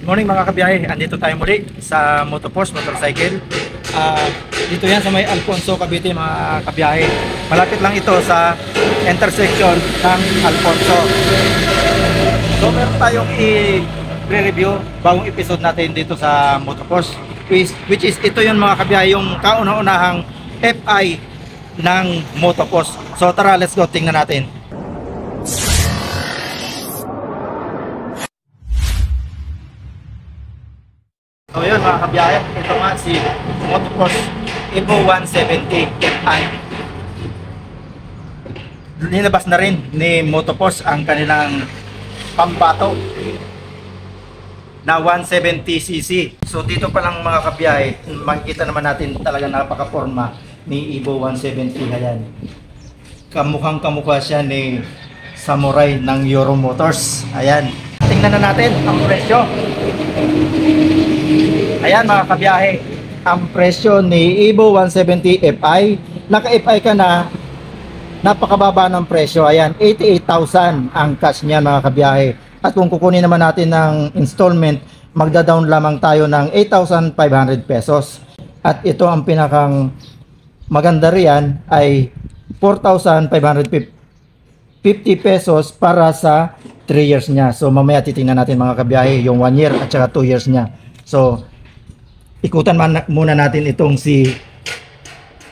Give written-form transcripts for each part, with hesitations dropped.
Morning mga kabiyahe, andito tayo muli sa Motoforce Motorcycle. Dito yan sa may Alfonso, Cavite mga kabiyahe. Malapit lang ito sa intersection ng Alfonso. So meron tayong i-review bagong episode natin dito sa Motoforce, which is ito yung mga kabiyahe, yung kauna-unahang FI ng Motoforce. So tara, let's go, tingnan natin. So yun mga kabiyahe, ito nga si Motoforce Evo 170 FI. Ninabas na rin ni Motoforce ang kanilang pambato na 170cc. So dito pa lang mga kabiyahe, makikita naman natin talaga napaka-forma ni Evo 170. Ayan, kamukhang kamukha siya ni Samurai ng Euro Motors. Ayan, tingnan na natin ang presyo. Ayan mga kabiyahe, ang presyo ni Evo 170 FI, naka-FI ka na, napakababa ng presyo. Ayan, 88,000 ang cash niya mga kabiyahe. At kung kukunin naman natin ng installment, magda-down lamang tayo ng 8,500 pesos. At ito ang pinakang maganda riyan ay 4,550 pesos para sa 3 years niya. So mamaya titingnan natin mga kabiyahe yung 1 year at saka 2 years niya. So ikutan muna natin itong si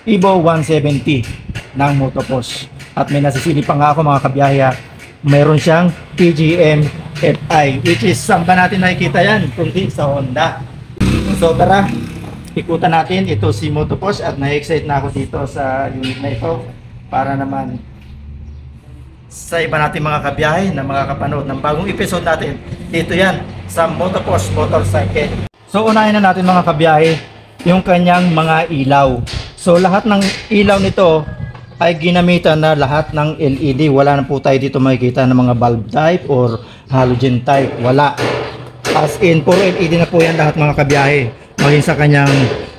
Evo 170 ng Motoforce. At may nasisili pa nga ako mga kabiyahe, mayroon siyang PGM FI, which is saan ba natin nakikita yan kundi sa Honda. So tara, ikutan natin ito si Motoforce at na-excite na ako dito sa unit na ito para naman sa iba natin mga kabiyahe na makakapanood ng bagong episode natin. Dito yan sa Motoforce Motorcycle. So unahin na natin mga kabiyahe yung kanyang mga ilaw. So lahat ng ilaw nito ay ginamitan na lahat ng LED. Wala na po tayo dito makikita ng mga bulb type or halogen type. Wala. As in, puro LED na po yan lahat mga kabiyahe. Maging sa kanyang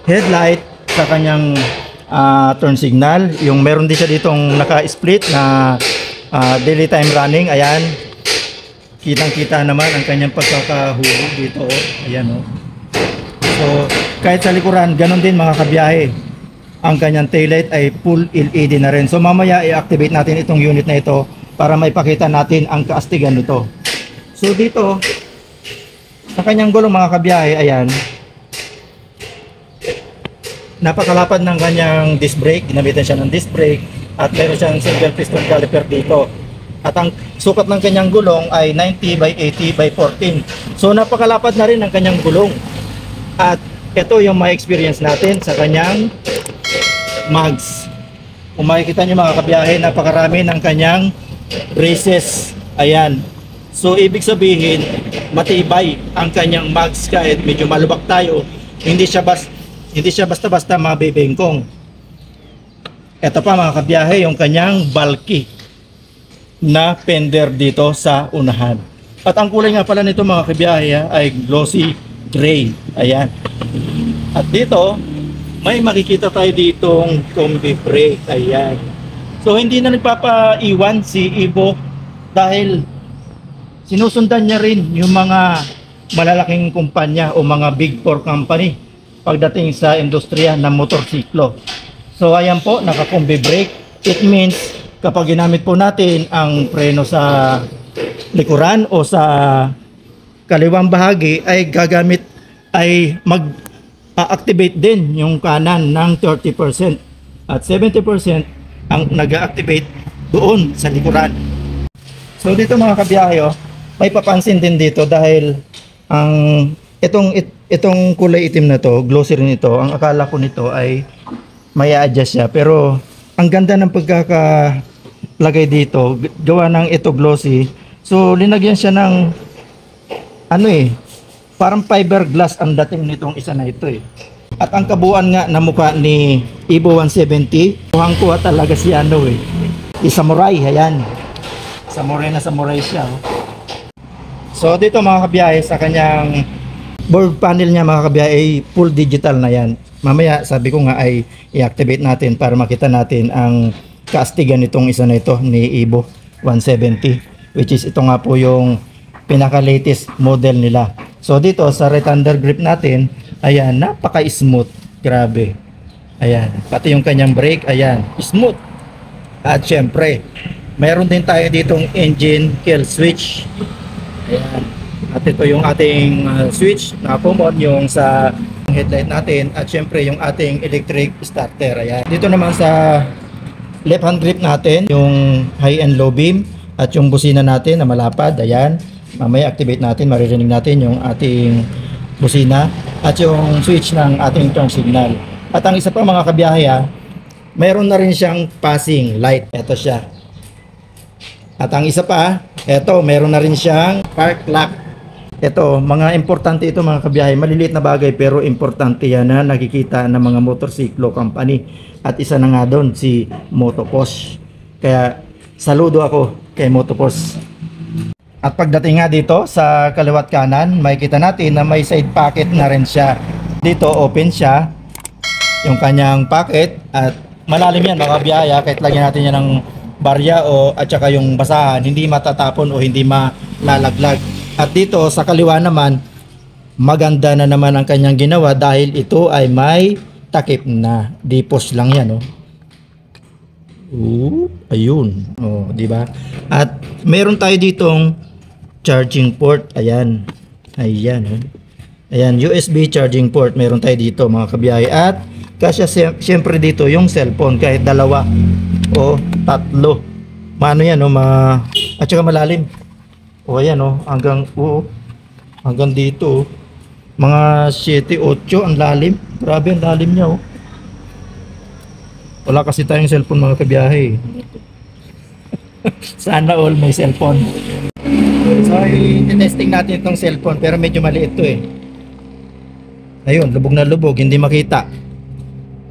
headlight, sa kanyang turn signal. Yung meron din siya ditong naka-split na daily time running. Ayan. Kitang-kita naman ang kanyang pagkakahulog dito. Ayan o. So, kahit sa likuran, ganun din mga kabiyahe. Ang kanyang taillight ay full LED na rin. So, mamaya i-activate natin itong unit na ito para maipakita natin ang kaastigan nito. So, dito, sa kanyang gulong mga kabiyahe, ayan, napakalapad ng kanyang disc brake. Ginamitan siya ng disc brake at meron siyang single piston caliper dito. At ang sukat ng kanyang gulong ay 90 by 80 by 14. So, napakalapad na rin ang kanyang gulong. At ito yung ma-experience natin sa kanyang mags. Kung makikita nyo mga kabiyahe, napakarami ng kanyang braces. Ayan. So ibig sabihin, matibay ang kanyang mags kahit medyo malubak tayo. Hindi siya basta-basta mabibengkong. Ito pa mga kabiyahe, yung kanyang bulky na fender dito sa unahan. At ang kulay nga pala nito mga kabiyahe ay glossy gray. Ayan. At dito may makikita tayo ditong combi brake. Ayan. So hindi na nagpapaiwan si Evo dahil sinusundan niya rin yung mga malalaking kumpanya o mga big four company pagdating sa industriya ng motorsiklo. So ayan po, naka combi brake. It means kapag ginamit po natin ang preno sa likuran o sa kaliwang bahagi ay mag-activate din yung kanan ng 30% at 70% ang nag-activate doon sa likuran. So dito mga kabiyahe, may papansin din dito dahil ang itong kulay itim na to, glossy rin ito. Ang akala ko nito ay may adjust siya, pero ang ganda ng pagkakalagay dito, gawa ng ito glossy. So linagyan siya ng parang fiberglass ang dating nitong isa na ito eh. At ang kabuuan nga na mukha ni Evo 170, kuhang-kuha talaga si Samurai. Ayan, samurai siya. So dito mga kabiyahe, sa kanyang board panel niya mga kabiyahe ay full digital na yan. Mamaya sabi ko nga ay i-activate natin para makita natin ang kaastigan nitong isa na ito ni Evo 170, which is ito nga po yung pinaka latest model nila. So dito sa right under grip natin, ayan, napaka-smooth. Grabe. Ayan, pati yung kanyang brake, ayan, smooth. At syempre, meron din tayo ditong engine kill switch. Ayan. At ito yung ating switch na common yung sa headlight natin, at syempre yung ating electric starter. Ayan. Dito naman sa left hand grip natin, yung high and low beam at yung busina natin na malapad. Ayan. Mamaya activate natin, maririnig natin yung ating busina at yung switch ng ating turn signal. At ang isa pa mga kabiyahe, mayroon na rin siyang passing light. Ito siya. At ang isa pa, ito, mayroon na rin siyang park lock. Ito, mga importante ito mga kabiyahe. Maliliit na bagay pero importante yan na nakikita ng mga motorsiklo company. At isa na nga doon, si Motopos. Kaya, saludo ako kay Motopos. At pagdating nga dito sa kaliwat kanan, makikita natin na may side pocket na rin siya. Dito open siya yung kanyang pocket at malalim yan mga kabiyaya, kahit lagyan natin yan ng barya o at saka yung basahan, hindi matatapon o hindi malalaglag. At dito sa kaliwa naman, maganda na naman ang kanyang ginawa dahil ito ay may takip na. Dipos lang yan, oh. Ayun. Oh, di ba? At meron tayo ditong charging port. Ayan. Ayan, oh. Ayan, USB charging port. Meron tayo dito mga kabiyahe. At kasi siyempre dito yung cellphone kahit dalawa o tatlo. Maano yan, oh, at saka malalim. O ayan, oh, hanggang dito, oh. Mga 7-8 ang lalim. Grabe ang lalim niya, oh. Wala kasi tayong cellphone mga kabiyahe. Sana all may cellphone. So i-testing natin itong cellphone pero medyo maliit to eh. Ayun, lubog na lubog, hindi makita.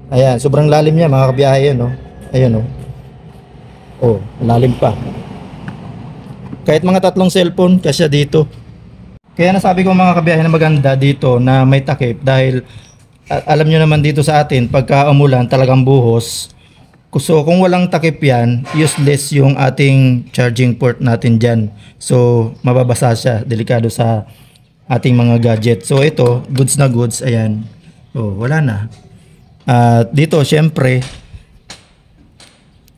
Ayan, sobrang lalim niya mga kabiyahe yan, oh. Ayun, oh. Oh, lalim pa. Kahit mga tatlong cellphone kasya dito. Kaya nasabi ko mga kabiyahe na maganda dito na may takip dahil alam nyo naman dito sa atin pagka umulan talagang buhos. So kung walang takip yan, useless yung ating charging port natin dyan. So mababasa siya, delikado sa ating mga gadget. So ito, goods na goods, ayan. Oh, wala na. At dito syempre,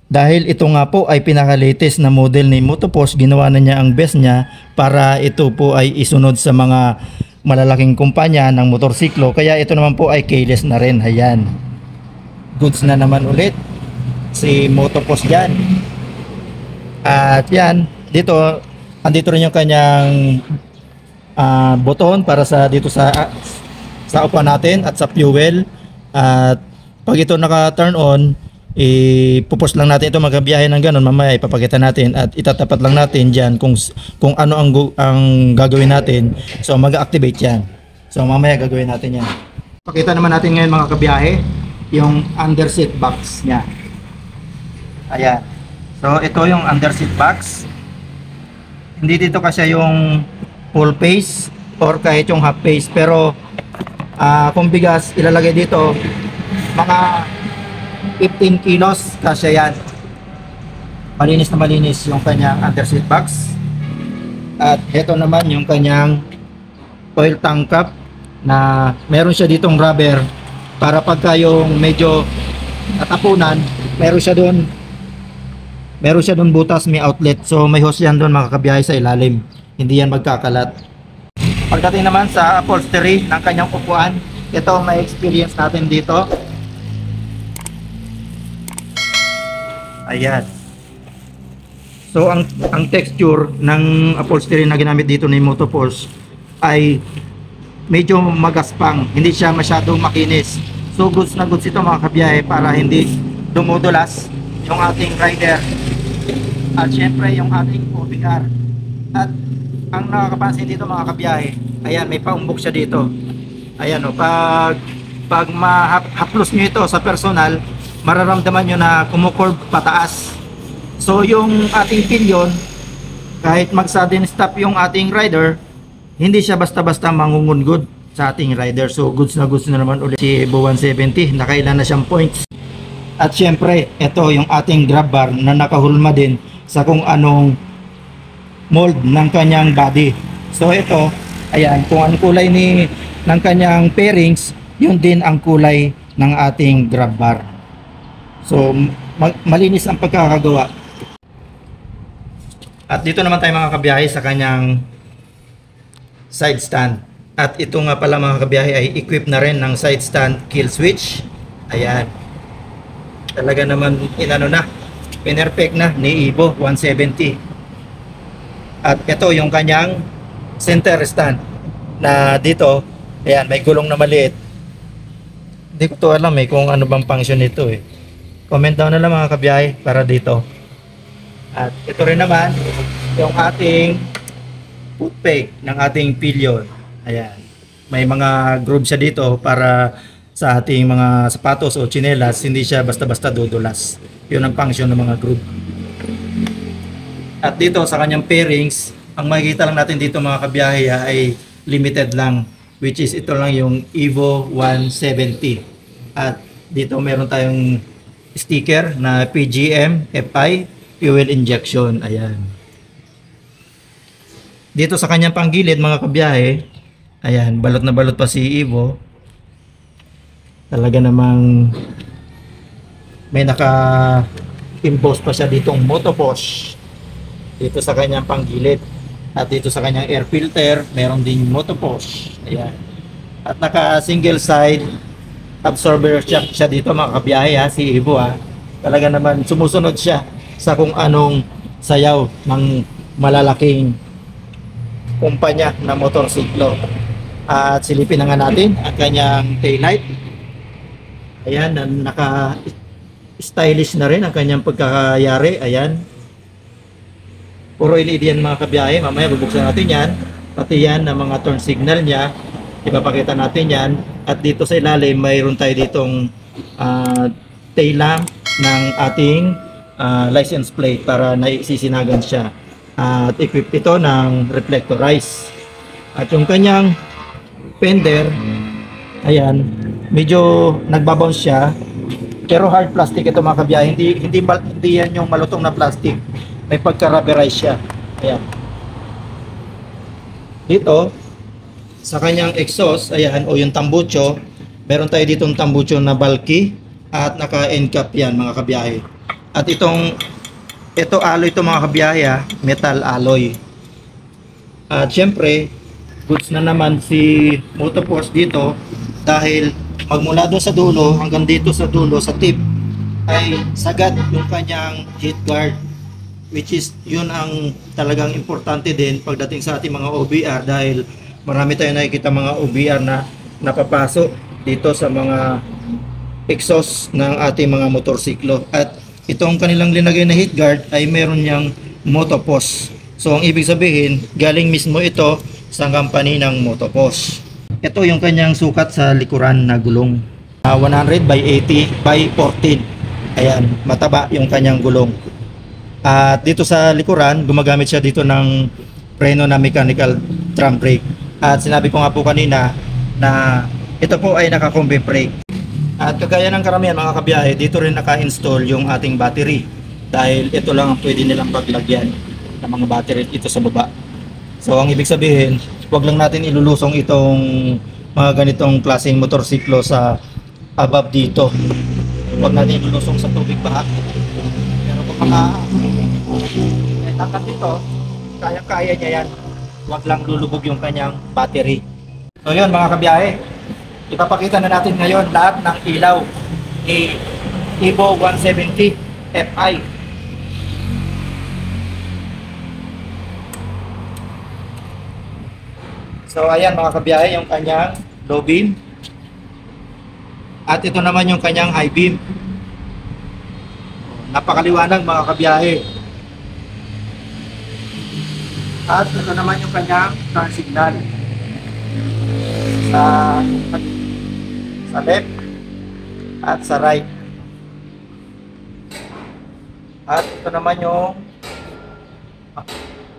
dahil ito nga po ay pinaka-latest na model ni Motopos, ginawa na niya ang best niya para ito po ay isunod sa mga malalaking kumpanya ng motorsiklo. Kaya ito naman po ay keyless na rin. Ayan. Goods na naman ulit si Motopos dyan. At yan, dito, andito rin yung kanyang button para sa dito sa upuan natin at sa fuel. At pag ito naka-turn on, ipupush lang natin ito magkabiyahe ng ganun, mamaya ipapakita natin at itatapat lang natin dyan kung ano ang gagawin natin. So mag-activate yan. So mamaya gagawin natin yan. Pakita naman natin ngayon mga kabiyahe yung under seat box nya. Ayan. So ito yung under seat box. Hindi dito kasi yung full face or kahit yung half face, pero kung bigas ilalagay dito mga 15 kilos kasi yan. Malinis na malinis yung kanyang under seat box. At ito naman yung kanyang oil tank cap na meron siya ditong rubber para pagka yung medyo natapunan, meron siya doon butas, may outlet. So may hose yan doon mga kabiyahe sa ilalim. Hindi yan magkakalat. Pagdating naman sa upholstery ng kanyang upuan, ito may experience natin dito. Ayan. So ang texture ng upholstery na ginamit dito ni Motopos ay medyo magaspang, hindi siya masyadong makinis. So goods na goods ito mga kabiyahe para hindi dumudulas yung ating rider at syempre yung ating OBR. At ang nakakapansin dito mga kabiyahe, ayan, may paumbok siya dito. Ayan, o, pag mahaplos nyo ito sa personal, mararamdaman nyo na kumukurve pataas. So yung ating pillion, kahit mag-sudden stop yung ating rider, hindi siya basta-basta mangungungod sa ating rider. So goods na naman ulit si Evo 170, nakailan na siyang points. At syempre, ito yung ating grab bar na nakahulma din sa kung anong mold ng kanyang body. So ito, Ayan, kung ang kulay ng kanyang pairings, yun din ang kulay ng ating grab bar. So, malinis ang pagkakagawa. At dito naman tayo mga kabiyahe sa kanyang side stand. At ito nga pala mga kabiyahe ay equipped na rin ng side stand kill switch. Ayan. Talaga naman inano na, perfect na ni Evo 170. At ito yung kanyang center stand na dito, ayan, may gulong na maliit. Hindi ko to alam kung ano bang function nito Comment down na lang mga kabiyahe para dito. At ito rin naman yung ating foot peg ng ating pillion. Ayan. May mga groove siya dito para sa ating mga sapatos o tsinelas, hindi siya basta-basta dudulas. Yun ang function ng mga groove. At dito sa kanyang pairings, ang makikita lang natin dito mga kabiyahe ay limited lang, which is ito lang yung Evo 170. At dito meron tayong sticker na PGM FI fuel injection. Ayan. Dito sa kanyang panggilid mga kabiyahe, ayan, balot na balot pa si Evo. Talaga namang may naka-impose pa siya ditong Motoposh dito sa kanyang panggilid. At dito sa kanyang air filter, meron ding Motoposh. Ayan. At naka single side absorber siya dito mga kabiyahe si Evo Talaga naman sumusunod siya sa kung anong sayaw ng malalaking kumpanya na motorsiklo. At silipin na nga natin ang kanyang taillight. Ayan, naka stylish na rin ang kanyang pagkakayari. Ayan, puro LED yan mga kabiyahe. Mamaya bubuksan natin yan. Pati yan ng mga turn signal niya, ipapakita natin yan. At dito sa ilalim mayroon tayo ditong tail lamp ng ating license plate para naisisinagan siya. At equipped ito ng reflectorize. At yung kanyang fender, ayan, medyo nagbabounce siya, pero hard plastic ito mga kabiyahe. Hindi yan yung malutong na plastic, may pagka-rubberize siya. Ayan. Dito sa kanyang exhaust, ayan, o yung tambucho, meron tayo ditong tambucho na bulky at naka-end cap yan mga kabiyahe. At ito alloy ito mga kabiyahe, metal alloy. At syempre goods na naman si Motoforce dito, dahil magmula doon sa dulo hanggang dito sa dulo sa tip ay sagad yung kanyang heat guard, which is yun ang talagang importante din pagdating sa ating mga OBR, dahil marami tayong nakikita mga OBR na napapasok dito sa mga exhaust ng ating mga motorsiklo. At itong kanilang linagay na heat guard ay meron niyang Motoposh. So ang ibig sabihin, galing mismo ito sa company ng Motoposh. Ito yung kanyang sukat sa likuran na gulong. 100 by 80 by 14. Ayan, mataba yung kanyang gulong. At dito sa likuran, gumagamit siya dito ng preno na mechanical drum brake. At sinabi ko nga po kanina na ito po ay naka-combi brake. At kagaya ng karamihan mga kabiyahe, dito rin naka-install yung ating battery. Dahil ito lang ang pwede nilang paglagyan ng mga battery dito sa baba. So ang ibig sabihin, wag lang natin ilulusong itong mga ganitong klaseng motorsiklo sa above dito. Wag natin ilulusong sa tubig baha. Pero kung mga takat dito, kaya-kaya niya yan. Wag lang lulubog yung kanyang battery. So yun mga kabiyahe, ipapakita na natin ngayon lahat ng ilaw ni Evo 170 FI. So ayan mga kabiyahe, yung kanyang low beam. At ito naman yung kanyang high beam. Napakaliwanag mga kabiyahe. At ito naman yung kanyang turn signal. Sa left at sa right. At ito naman yung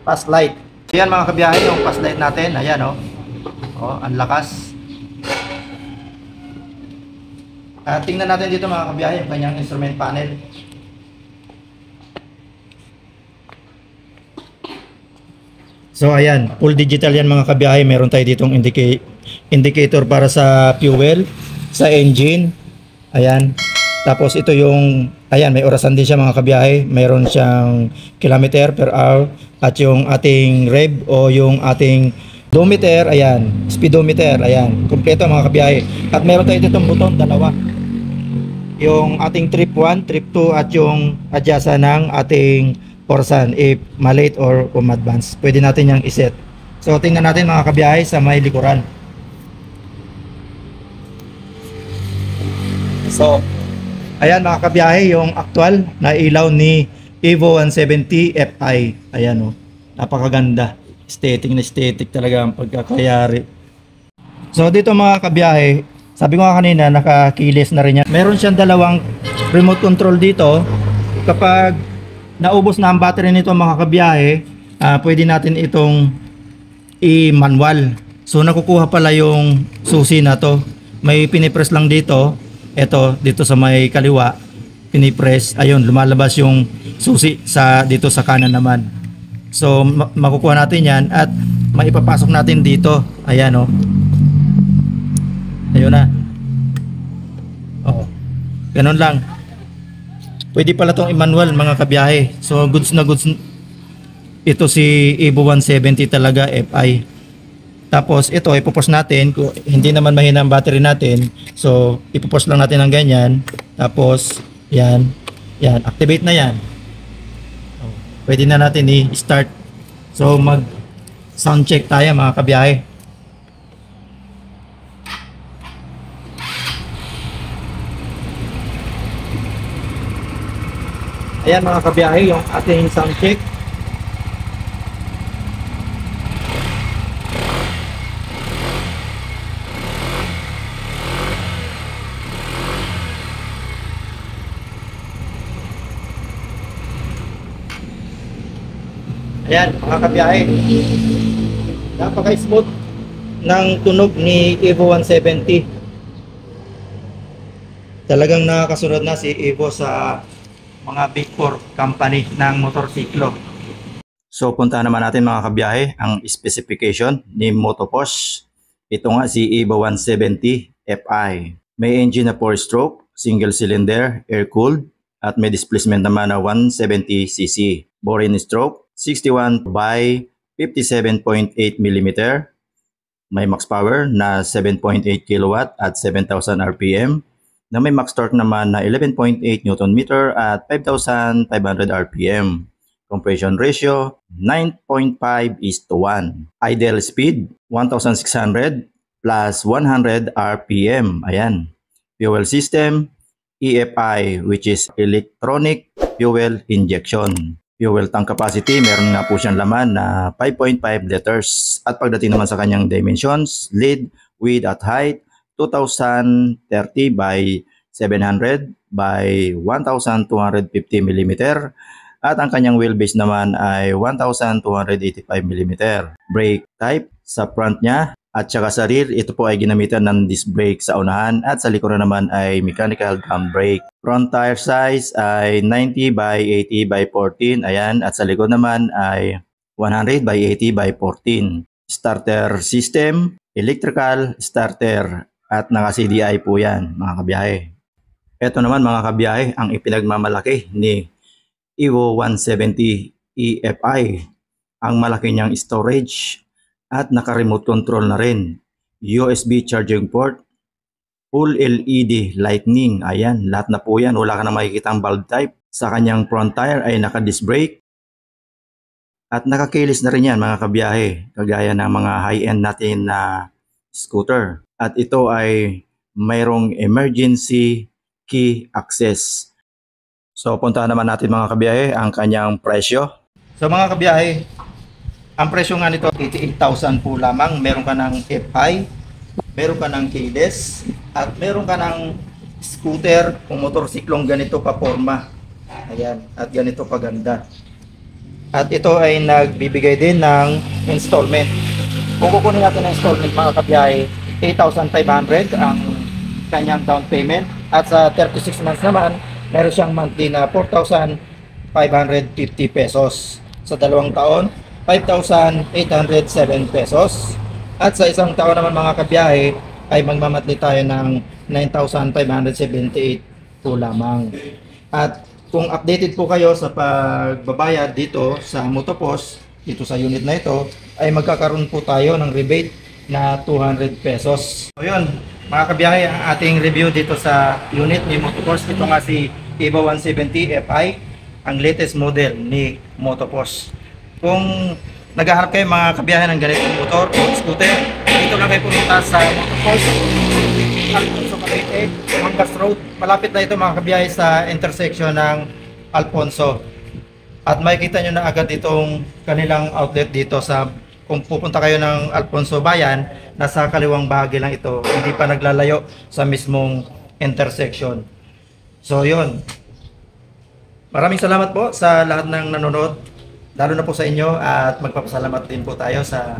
pass light. Ayan mga kabiyahe, yung pass light natin. Ayan ang lakas. At tingnan natin dito mga kabiyahe yung kanyang instrument panel. So ayan, full digital yan mga kabiyahe. Meron tayo ditong indicator para sa fuel, sa engine. Ayan. Tapos ito yung, ayan, may orasan din siya mga kabiyahe. Meron siyang kilometer per hour at yung ating rev o yung ating odometer, ayan, speedometer, ayan, kumpleto mga kabiyahe. At meron tayo ditong buton, dalawa. Yung ating trip 1, trip 2 at yung adjasa ng ating orasan if malate or advance. Pwede natin yang iset. So tingnan natin mga kabiyahe sa may likuran. So ayan mga kabiyahe, yung actual na ilaw ni Evo 170 Fi. Ayan oh, napakaganda. Aesthetic talaga ang pagkakayari. So dito mga kabiyahe, sabi ko nga kanina, nakakilis na rin yan. Meron siyang dalawang remote control dito. Kapag naubos na ang battery nito mga kabiyahe, pwede natin itong i-manual. So nakukuha pala yung susi na to. May pinipress lang dito. Ito, dito sa may kaliwa, pinipress. Ayun, lumalabas yung susi dito sa kanan naman. So makukuha natin yan at maipapasok natin dito. Ayan o. Ayun na. Oh, ganun lang. Pwede pala itong i-manual mga kabiyahe. So goods na goods ito si Evo 170 talaga Fi. Tapos ito ipopost natin kung hindi naman mahina ang battery natin. So ipopost lang natin ng ganyan. Tapos yan, activate na yan. Pwede na natin i-start. So mag sound check tayo mga kabiyahe. Ayan mga kabiyahe, yung ating sound check. Ayan mga kabiyahe, napaka-smooth ng tunog ni Evo 170. Talagang nakakasunod na si Evo sa mga Big 4 company ng motorsiklo. So punta naman natin mga kabiyahe ang specification ni Motoposh. Ito nga si Evo 170 Fi. May engine na 4-stroke, single cylinder, air-cooled, at may displacement naman na 170cc. Bore in stroke 61 by 57.8 mm. May max power na 7.8 kW at 7,000 RPM. Na may max torque naman na 11.8 Nm at 5,500 RPM. Compression ratio 9.5:1. Idle speed 1,600 plus 100 RPM. Ayan. Fuel system EFI, which is electronic fuel injection. Fuel tank capacity, meron nga po siyang laman na 5.5 liters. At pagdating naman sa kanyang dimensions, lead, width at height, 2030 by 700 by 1,250 mm. At ang kanyang wheelbase naman ay 1,285 mm. Brake type sa front niya at saka sa rear, ito po ay ginamitan ng disc brake sa unahan at sa likuran naman ay mechanical drum brake. Front tire size ay 90 by 80 by 14. Ayan, at sa likod naman ay 100 by 80 by 14. Starter system, electrical starter at naka-CDI po yan mga kabiyahe. Ito naman mga kabiyahe ang ipinagmamalaki ni Evo 170 EFI. Ang malaki niyang storage at naka-remote control na rin. USB charging port, full LED lightning. Ayan, lahat na po yan. Wala ka na makikita ang bulb type. Sa kanyang front tire ay naka-disc brake. At naka-keyless na rin yan mga kabiyahe. Kagaya ng mga high-end natin na scooter. At ito ay mayroong emergency key access. So puntahan naman natin mga kabiyahe ang kanyang presyo. So mga kabiyahe, ang presyo nga nito 88,000 po lamang. Meron ka ng Fi, meron ka ng keyless, at meron ka ng scooter o motorsiklong ganito ka-forma. Ayan, at ganito kaganda. At ito ay nagbibigay din ng installment. Kung kukunin natin ang installment mga kabiyahe, 8,500 ang kanyang down payment. At sa 36 months naman, meron siyang monthly na 4,550 pesos. Sa 2 taon, 5,807 pesos. At sa isang taon naman mga kabiyahe ay magmamatli tayo ng 9,578 po lamang. At kung updated po kayo sa pagbabayad dito sa Motopos, dito sa unit na ito, ay magkakaroon po tayo ng rebate na 200 pesos. So yun, mga kabiyahe, ang ating review dito sa unit ni Motopos. Ito nga si EVO 170 Fi, ang latest model ni Motopos. Kung naghahanap kayo mga kabiyahe ng ganitong motor o scooter, dito lang kayo pumunta sa Motopos, Alfonso Cavite, Mangas Road. Malapit na ito mga kabiyahe sa intersection ng Alfonso. At makikita nyo na agad itong kanilang outlet dito sa, kung pupunta kayo ng Alfonso Bayan, nasa kaliwang bahagi lang ito. Hindi pa naglalayo sa mismong intersection. So yun. Maraming salamat po sa lahat ng nanonood. Lalo na po sa inyo at magpapasalamat din po tayo sa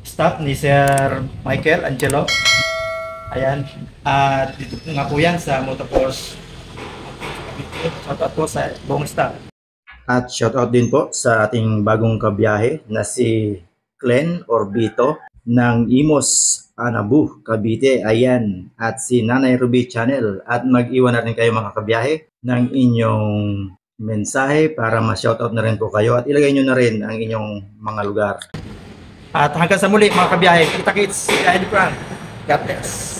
staff ni Sir Michael Angelo. Ayan. At dito nga po yan sa Motopos. Shoutout po sa buong staff. At shoutout din po sa ating bagong kabiyahe na si Glenn Orbito ng Imos, Anabu, Cavite. Ayan. At si Nanay Ruby Channel. At mag-iwan na rin kayo mga kabiyahe ng inyong mensahe para ma-shoutout na rin po kayo at ilagay nyo na rin ang inyong mga lugar. At hanggang sa muli mga kabiyahe, kita-kits, kahit Frank. God bless.